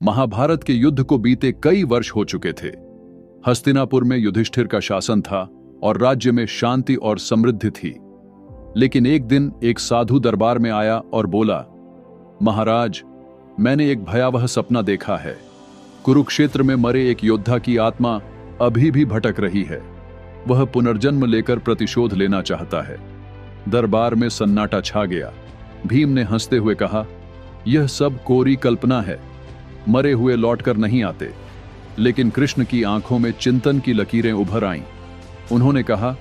महाभारत के युद्ध को बीते कई वर्ष हो चुके थे। हस्तिनापुर में युधिष्ठिर का शासन था और राज्य में शांति और समृद्धि थी। लेकिन एक दिन एक साधु दरबार में आया और बोला, महाराज, मैंने एक भयावह सपना देखा है। कुरुक्षेत्र में मरे एक योद्धा की आत्मा अभी भी भटक रही है। वह पुनर्जन्म लेकर प्रतिशोध लेना चाहता है। दरबार में सन्नाटा छा गया। भीम ने हंसते हुए कहा, यह सब कोरी कल्पना है। मरे हुए लौटकर नहीं आते। लेकिन कृष्ण की आंखों में चिंतन की लकीरें उभर आईं। उन्होंने कहा,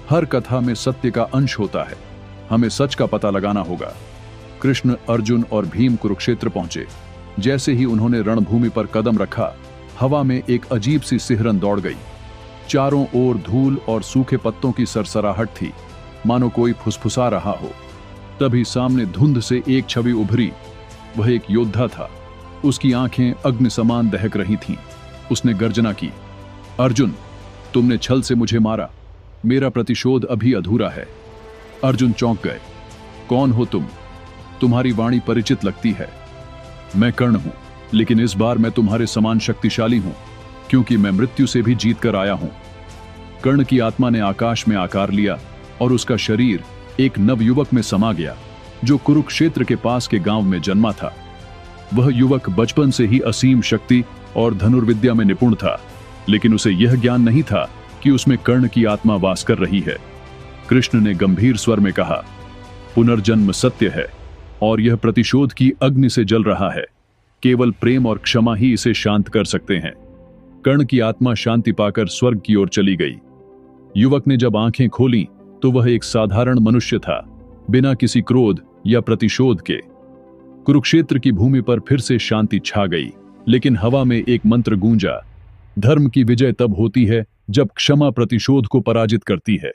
हर कथा में सत्य का अंश होता है। हमें सच का पता लगाना होगा। कृष्ण, अर्जुन और भीम कुरुक्षेत्र पहुंचे। जैसे ही उन्होंने रणभूमि पर कदम रखा, हवा में एक अजीब सी सिहरन दौड़ गई। चारों ओर धूल और सूखे पत्तों की सरसराहट थी, मानो कोई फुसफुसा रहा हो। तभी सामने धुंध से एक छवि उभरी। वह एक योद्धा था। उसकी आंखें अग्नि समान दहक रही थीं। उसने गर्जना की, अर्जुन, तुमने छल से मुझे मारा। मेरा प्रतिशोध अभी अधूरा है। अर्जुन चौंक गए। कौन हो तुम? तुम्हारी वाणी परिचित लगती है। मैं कर्ण हूं, लेकिन इस बार मैं तुम्हारे समान शक्तिशाली हूं, क्योंकि मैं मृत्यु से भी जीत कर आया हूं। कर्ण की आत्मा ने आकाश में आकार लिया और उसका शरीर एक नवयुवक में समा गया, जो कुरुक्षेत्र के पास के गांव में जन्मा था। वह युवक बचपन से ही असीम शक्ति और धनुर्विद्या में निपुण था, लेकिन उसे यह ज्ञान नहीं था कि उसमें कर्ण की आत्मा वास कर रही है। कृष्ण ने गंभीर स्वर में कहा, पुनर्जन्म सत्य है और यह प्रतिशोध की अग्नि से जल रहा है। केवल प्रेम और क्षमा ही इसे शांत कर सकते हैं। कर्ण की आत्मा शांति पाकर स्वर्ग की ओर चली गई। युवक ने जब आंखें खोलीं तो वह एक साधारण मनुष्य था, बिना किसी क्रोध या प्रतिशोध के। कुरुक्षेत्र की भूमि पर फिर से शांति छा गई, लेकिन हवा में एक मंत्र गूंजा, धर्म की विजय तब होती है जब क्षमा प्रतिशोध को पराजित करती है।